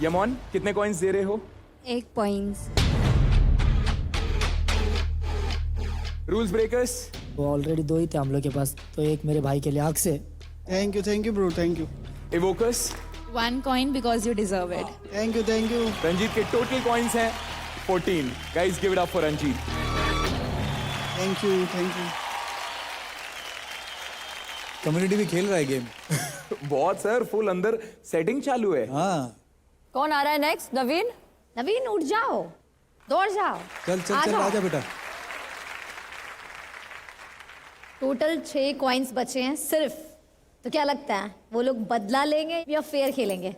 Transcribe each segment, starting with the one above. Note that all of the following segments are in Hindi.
यमोन कितने कॉइन्स दे रहे हो? 1 पॉइंट्स। Rules breakers? वो ऑलरेडी 2 ही थे हम लोग के पास, तो एक मेरे भाई के लिए आग से। Thank you bro, thank you. Invokers? 1 coin because you deserve it. Thank you. Ranjit के टोटल कॉइन्स हैं 14। Guys give it up for Ranjit. Thank you. Community भी खेल रहा है गेम। बहुत सर, फुल अंदर सेटिंग चालू है। हाँ कौन आ रहा है नेक्स्ट? नवीन। नवीन उठ जाओ, दौड़ जाओ। चल आजा बेटा। टोटल 6 कॉइन्स बचे हैं सिर्फ। तो क्या लगता है वो लोग बदला लेंगे या फेयर खेलेंगे?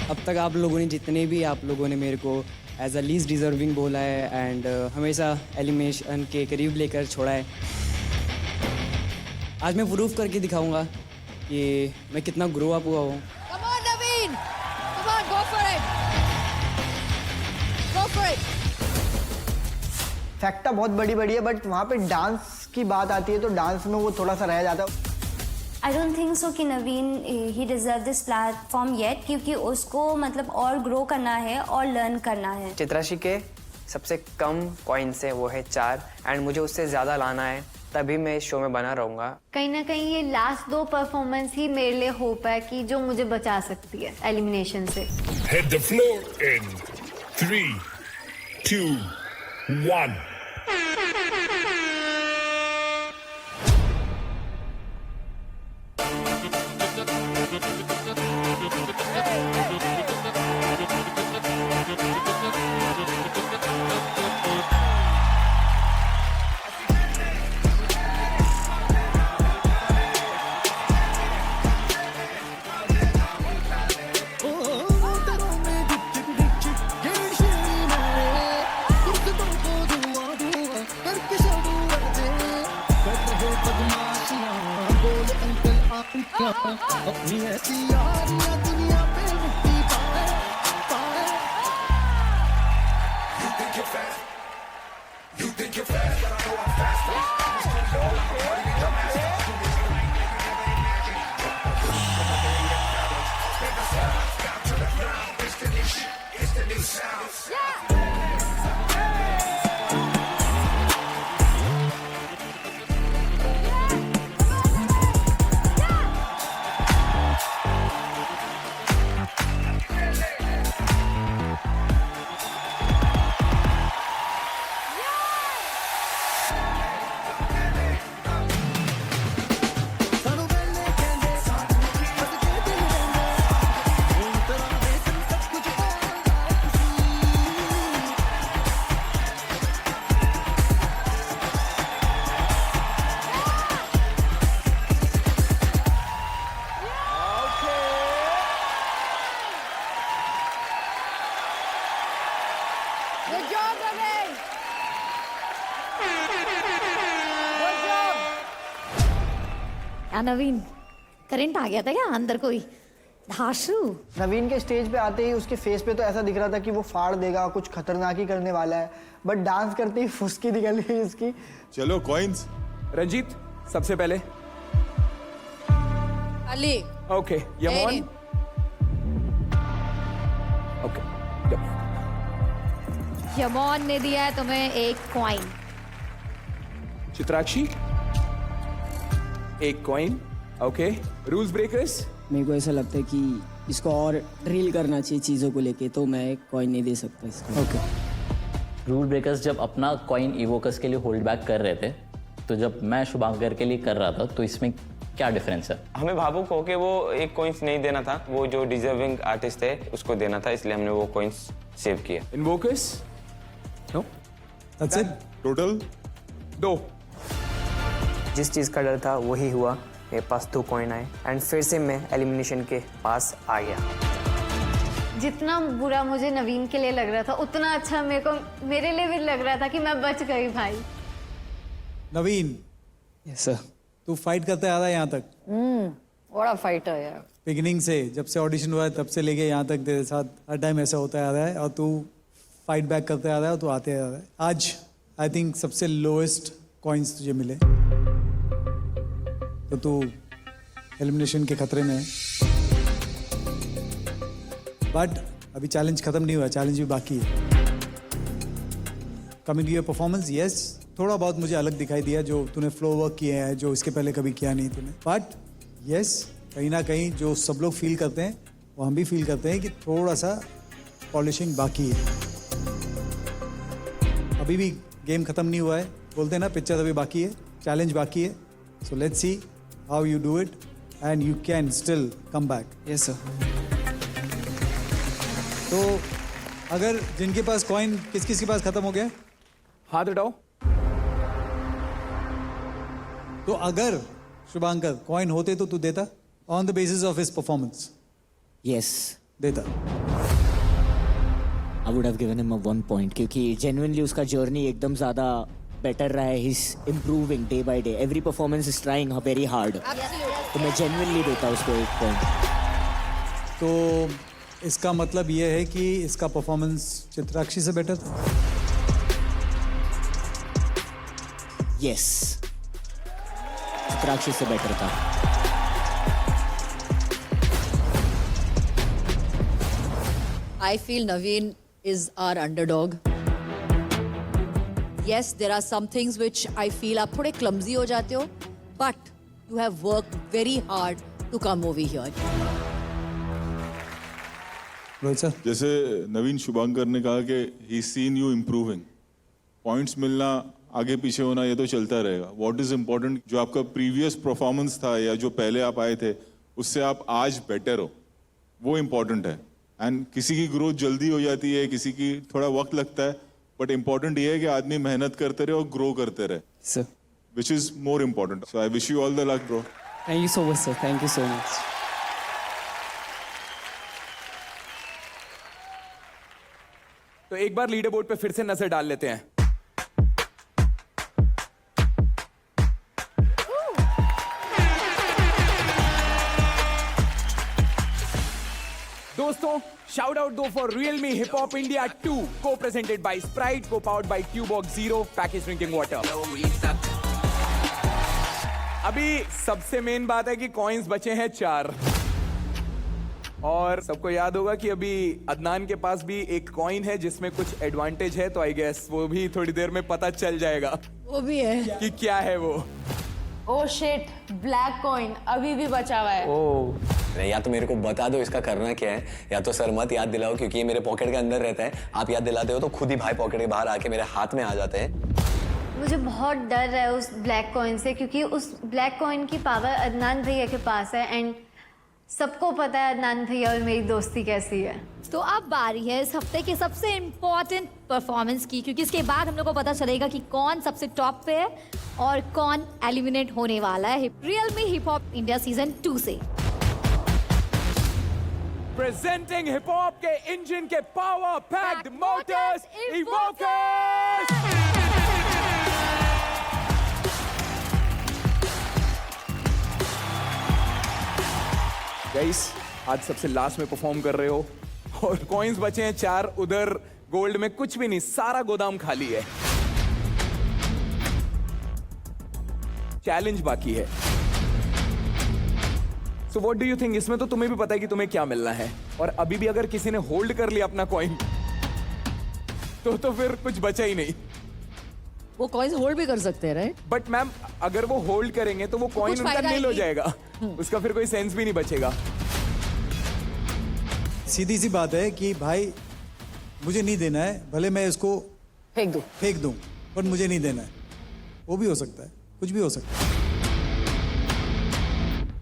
अब तक आप लोगों ने जितने भी आप लोगों ने मेरे को एज अ लीस्ट डिजर्विंग बोला है एंड हमेशा एलिमिनेशन के करीब लेकर छोड़ा है। आज मैं प्रूफ करके दिखाऊंगा कि मैं कितना ग्रो अप हुआ हूँ। Come on, Naveen, come on, go for it, go for it. फैक्टा बहुत बड़ी है, बट वहाँ पे डांस की बात आती है तो डांस में वो थोड़ा सा रह जाता है। I don't think so कि नवीन he deserve this platform yet, क्योंकि उसको मतलब और ग्रो करना है और लर्न करना है। चित्राशी के सबसे कम कॉइन्स है, वो है 4 एंड मुझे उससे ज़्यादा लाना है, तभी मैं इस शो में बना रहूँगा। कहीं ना कहीं ये लास्ट 2 परफॉर्मेंस ही मेरे लिए होप है कि जो मुझे बचा सकती है एलिमिनेशन से। Hit the floor in 3, 2, 1. Good job, Naveen. Good job। Naveen, current आ गया था क्या अंदर कोई? धाशु। नवीन के स्टेज पे आते ही उसके फेस पे तो ऐसा दिख रहा था कि वो फाड़ देगा, कुछ खतरनाक ही करने वाला है, बट डांस करते ही फुसकी निकल गई इसकी। चलो कॉइन्स। रंजीत सबसे पहले। अली। ओके यमोन। ओके यमोन ने दिया है तुम्हें 1 coin. Chitrakshi 1 coin. Okay rules breakers? मेरे को ऐसा लगता है कि इसको और ड्रिल करना चाहिए चीज़ों को लेके, तो मैं कॉइन नहीं दे सकता इसको। ओके रूल ब्रेकर्स जब अपना कॉइन इवोकस के लिए होल्ड बैक कर रहे थे, तो जब मैं शुभांकर के लिए कर रहा था, तो इसमें क्या डिफरेंस है? हमें भावुक होके वो 1 कॉइन्स नहीं देना था, वो जो डिजर्विंग आर्टिस्ट थे उसको देना था, इसलिए हमने वो कॉइन्स सेव किया। Invokers? No that's it. Total 2। जिस चीज़ का डर था वही हुआ, मेरे पास 2 कॉइन आए एंड फिर से मैं एलिमिनेशन के पास आ गया। जितना बुरा मुझे नवीन के लिए लग रहा था, उतना अच्छा मेरे लिए भी लग रहा था कि मैं बच गई भाई। नवीन, यस सर। तू फाइट करते आ रहा है यहाँ तक। बड़ा फाइटर यार। बिगिनिंग से, जब से ऑडिशन हुआ है तब से लेके यहाँ तक तेरे साथ हर टाइम ऐसा होता आ रहा है, और तू फाइट बैक करते आ रहा है और तू आते आ रहा है। आज आई थिंक सबसे लोएस्ट कॉइन्स तुझे मिले, तो तू एलिमिनेशन के खतरे में है। बट अभी चैलेंज खत्म नहीं हुआ, चैलेंज भी बाकी है। Coming to your performance, yes थोड़ा बहुत मुझे अलग दिखाई दिया, जो तूने फ्लो वर्क किया है जो इसके पहले कभी किया नहीं तूने, बट यस कहीं ना कहीं जो सब लोग फील करते हैं वो हम भी फील करते हैं कि थोड़ा सा पॉलिशिंग बाकी है। अभी भी गेम खत्म नहीं हुआ है, बोलते हैं ना पिक्चर अभी बाकी है, चैलेंज बाकी है। So let's see how you do it and you can still come back. Yes sir. तो अगर जिनके पास कॉइन किस किस के पास खत्म हो गया, हाथ उठाओ। तो अगर शुभांकर कॉइन होते तो तू देता on the basis of his performance? Yes, देता। I would have given him 1 point क्योंकि जेन्युइनली उसका जर्नी एकदम ज़्यादा बेटर रहा है। He is improving day by day, every performance is trying very hard. तो मैं जेन्युइनली देता उसको 1 पॉइंट। तो इसका मतलब ये है कि इसका परफॉर्मेंस चित्राक्षी से बेटर था? यस, चित्राक्षी से बेटर था। I feel Naveen is our underdog. Yes, there are some things which I feel आप थोड़े clumsy हो जाते हो, but you have worked very hard to come over here. Rohit sir, जैसे नवीन शुभांकर ने कहा कि ही सीन यू इम्प्रूविंग, पॉइंट्स मिलना आगे पीछे होना ये तो चलता रहेगा। व्हाट इज इम्पोर्टेंट, जो आपका प्रीवियस परफॉर्मेंस था या जो पहले आप आए थे उससे आप आज बेटर हो, वो इम्पोर्टेंट है। एंड किसी की ग्रोथ जल्दी हो जाती है, किसी की थोड़ा वक्त लगता है, बट इम्पोर्टेंट ये है कि आदमी मेहनत करते रहे और ग्रो करते रहे, sir, which is more important. So I wish you all the luck bro. Thank you so much sir, thank you so much. तो एक बार लीडर बोर्ड पे फिर से नजर डाल लेते हैं। दोस्तों, शाउट आउट दो for Realme Hip Hop India 2, co-presented by Sprite, co-powered by Tuborg Zero, packaged drinking water. अभी सबसे मेन बात है कि कॉइन्स बचे हैं 4 और सबको याद होगा कि अभी अदनान के पास भी एक कॉइन है जिसमें कुछ एडवांटेज है, तो आई गेस वो भी थोड़ी देर में पता चल जाएगा वो भी है कि क्या है वो। ओ शिट, ब्लैक कॉइन अभी भी बचा हुआ है। या तो मेरे को बता दो इसका करना क्या है, या तो सर मत याद दिलाओ क्योंकि ये मेरे पॉकेट के अंदर रहता है। आप याद दिलाते हो तो खुद ही भाई पॉकेट के बाहर आके मेरे हाथ में आ जाते हैं। मुझे बहुत डर है उस ब्लैक कॉइन से, क्योंकि उस ब्लैक कॉइन की पावर अदनान भैया के पास है एंड सबको पता है अदनान भैया और मेरी दोस्ती कैसी है। तो अब बारी है इस हफ्ते के सबसे इम्पोर्टेंट परफॉर्मेंस की, क्योंकि इसके बाद हम लोग को पता चलेगा कि कौन सबसे टॉप पे है और कौन एलिमिनेट होने वाला है Realme Hip Hop India season 2 से। प्रेजेंटिंग हिप हॉप के इंजन के पावर पैक्ड मोटर्स इवोकर्स। गाइस, आज सबसे लास्ट में परफॉर्म कर रहे हो और कॉइन्स बचे हैं 4, उधर गोल्ड में कुछ भी नहीं, सारा गोदाम खाली है। चैलेंज बाकी है। So what do you think? इसमें तो तुम्हें भी पता है कि तुम्हें क्या मिलना है, और अभी भी अगर किसी ने होल्ड कर लिया अपना कॉइन तो फिर कुछ बचा ही नहीं। वो कॉइन्स होल्ड भी कर सकते हैं, राइट? बट मैम, अगर वो होल्ड करेंगे तो वो कॉइन उनका नील हो जाएगा, उसका फिर कोई सेंस भी नहीं बचेगा। सीधी सी बात है कि भाई मुझे नहीं देना है, भले मैं इसको फेंक दूं, पर मुझे नहीं देना है। वो भी हो सकता है, कुछ भी हो सकता है।